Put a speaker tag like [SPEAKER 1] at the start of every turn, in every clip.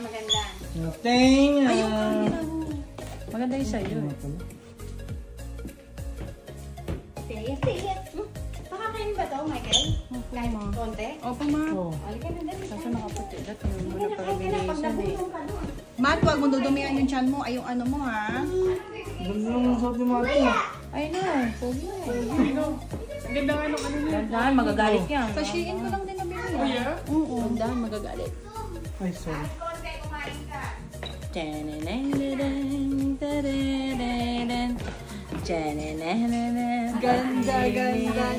[SPEAKER 1] maganda.
[SPEAKER 2] Tenga!
[SPEAKER 3] Maganda yung sa'yo.
[SPEAKER 1] Tiya. Pakakain ba to, Michael? Kahit konti?
[SPEAKER 3] Opo, ma.
[SPEAKER 1] Halika na dali.
[SPEAKER 3] Sasa nakaputi. Dati yung muna pag-relation eh.
[SPEAKER 4] Mat, huwag mo dudumihan yung tiyan mo. Ay, yung ano mo, ha?
[SPEAKER 2] Ganda naman sa ating mga ito.
[SPEAKER 3] I know. Pogi na eh.
[SPEAKER 5] Ang ganda nga nung ano niya.
[SPEAKER 3] Dandahan, magagalit yan.
[SPEAKER 4] Sa Shein ko lang din nabili.
[SPEAKER 5] Oh, yeah?
[SPEAKER 3] Oo, dandahan, magagalit.
[SPEAKER 2] Ay, sorry.
[SPEAKER 1] Konti, kumain ka.
[SPEAKER 4] Ganda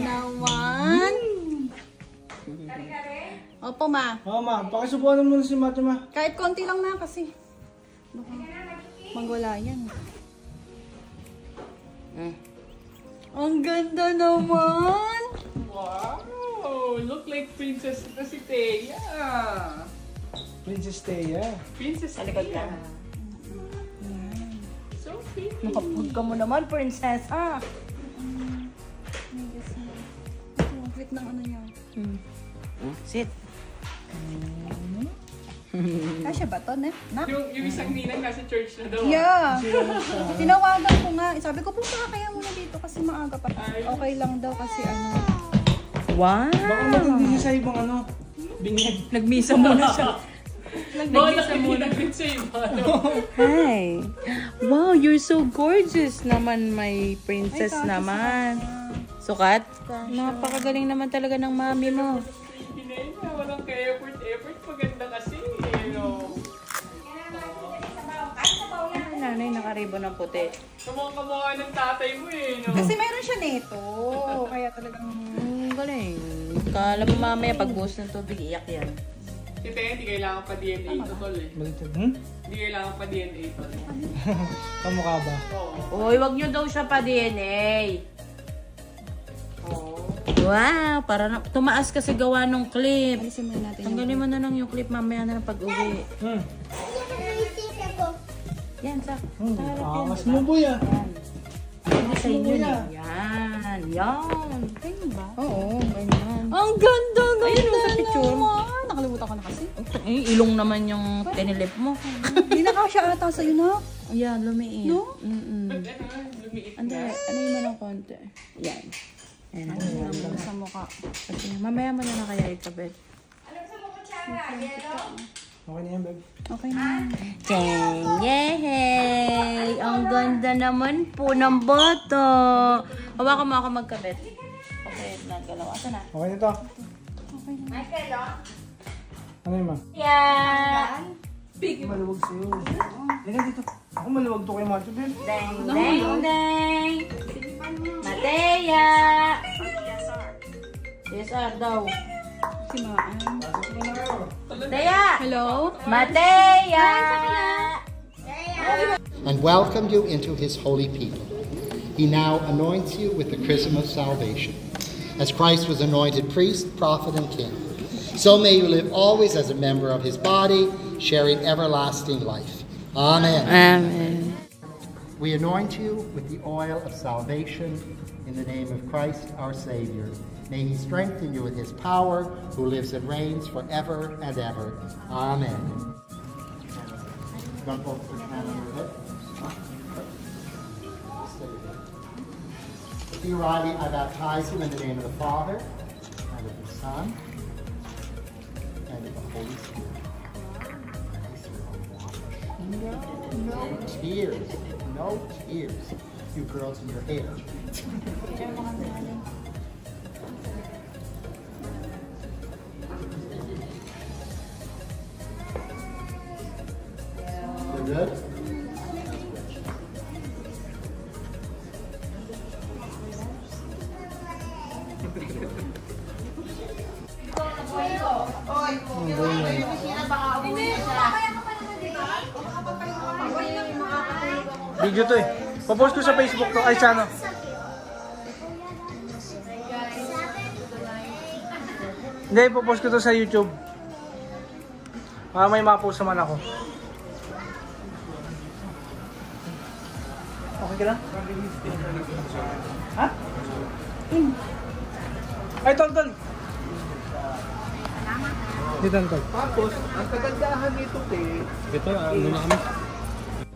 [SPEAKER 4] naman. Opo, ma.
[SPEAKER 2] Oo, ma. Pakisubukan muna si Mate, ma.
[SPEAKER 4] Kahit konti lang na kasi. Baka magwala yan. Ang ganda naman.
[SPEAKER 5] Wow! Look like princess na si Thea.
[SPEAKER 2] Princess Thea.
[SPEAKER 5] Princess Thea. So pretty.
[SPEAKER 3] Nakapag ka mo naman, princess, ha?
[SPEAKER 4] Ang cute ng ano niya.
[SPEAKER 3] Sit.
[SPEAKER 4] Kasya ba to, ne? Nak?
[SPEAKER 5] Yung isang ninang nasa church na daw.
[SPEAKER 4] Yeah. Tinawagan ko nga. Sabi ko, punta ka kaya muna dito kasi maaga pa. Okay lang daw kasi ano.
[SPEAKER 3] Wow!
[SPEAKER 2] Baka matindi siya sa ibang ano. Binghead.
[SPEAKER 3] Nagmisa muna siya.
[SPEAKER 5] Nagmisa muna sa iba.
[SPEAKER 3] Hi! Wow, you're so gorgeous naman, my princess naman. Sukat? Napakagaling naman talaga ng mami mo.
[SPEAKER 5] Hinay na, walang ka-effort. Maganda kasi, you know.
[SPEAKER 3] Ay, nanay, nakaribo ng puti.
[SPEAKER 5] Kamukha ng tatay mo eh, no?
[SPEAKER 4] Kasi mayroon siya nito. Kaya talagang...
[SPEAKER 3] Galing. Kala mo mamaya pag buhos ng tubig, iyak yan.
[SPEAKER 5] Si Thea, hindi kailangan pa DNA ito, tol eh.
[SPEAKER 2] Baliktad.
[SPEAKER 5] Hindi kailangan pa DNA ito.
[SPEAKER 2] Kamukha ba?
[SPEAKER 5] Oo.
[SPEAKER 3] Uy, wag nyo daw siya pa DNA. Wow, para na, tumaas kasi gawa nung clip.
[SPEAKER 4] Alisin muna natin.
[SPEAKER 3] Tanggalin mo na lang yung clip mamaya na lang pag-uwi. Yan, sa harap yan.
[SPEAKER 2] Mas mo boy ah.
[SPEAKER 3] Yan, sa inyo na. Yan, yan. Ganyan ba?
[SPEAKER 4] Oo, ganyan.
[SPEAKER 3] Ang ganda, ganda
[SPEAKER 4] Ayun, sa picture. Nakalimutan ko na kasi.
[SPEAKER 3] Eh, ilong naman yung tinilip mo.
[SPEAKER 4] Hindi na kasya ata sa'yo na.
[SPEAKER 3] Ayan, lumiit.
[SPEAKER 4] No?
[SPEAKER 5] Lumiit
[SPEAKER 3] Ano
[SPEAKER 5] na.
[SPEAKER 3] yun mo ng konti. Yan. Yan,
[SPEAKER 4] Ang sa mukha.
[SPEAKER 3] Kasi mamaya mo na na kaya ikabit.
[SPEAKER 1] Alam sa mga kutsara, yellow?
[SPEAKER 2] Okay na yan, babe.
[SPEAKER 4] Okay na.
[SPEAKER 3] Yay! Ang ganda naman po ng boto. Hawakan mo ako magkabit. Okay, nagalaw. Asa na?
[SPEAKER 2] Okay na to.
[SPEAKER 1] Michael, oh?
[SPEAKER 2] Ano yun, ma?
[SPEAKER 3] Yeah!
[SPEAKER 2] Maluwag sa'yo. Halika dito. Ako maluwag to kay Mate, babe.
[SPEAKER 3] Deng, deng, deng! Mateya! Yes, daw.
[SPEAKER 4] Si Maan.
[SPEAKER 3] Mateya!
[SPEAKER 4] Hello?
[SPEAKER 3] Mateya!
[SPEAKER 6] And welcomed you into his holy people. He now anoints you with the chrism of salvation. As Christ was anointed priest, prophet, and king, so may you live always as a member of his body, sharing everlasting life. Amen.
[SPEAKER 3] Amen.
[SPEAKER 6] We anoint you with the oil of salvation in the name of Christ our Savior. May he strengthen you with his power, who lives and reigns forever and ever. Amen. Don't both put your hand on your hip. Dear Riley, I baptize you in the name of the Father, and of the Son, and of the Holy Spirit. No tears. No tears. You girls in your hair. You're good?
[SPEAKER 2] Video to eh. Papost ko sa Facebook to. Ay, sa ano? Hindi, papost ko to sa YouTube. May ma-post naman ako. Okay ka lang? Ha? Ay, tol. Dito, tol.
[SPEAKER 7] Tapos, ang kagandahan nito, te,
[SPEAKER 2] Ito, ano na kami?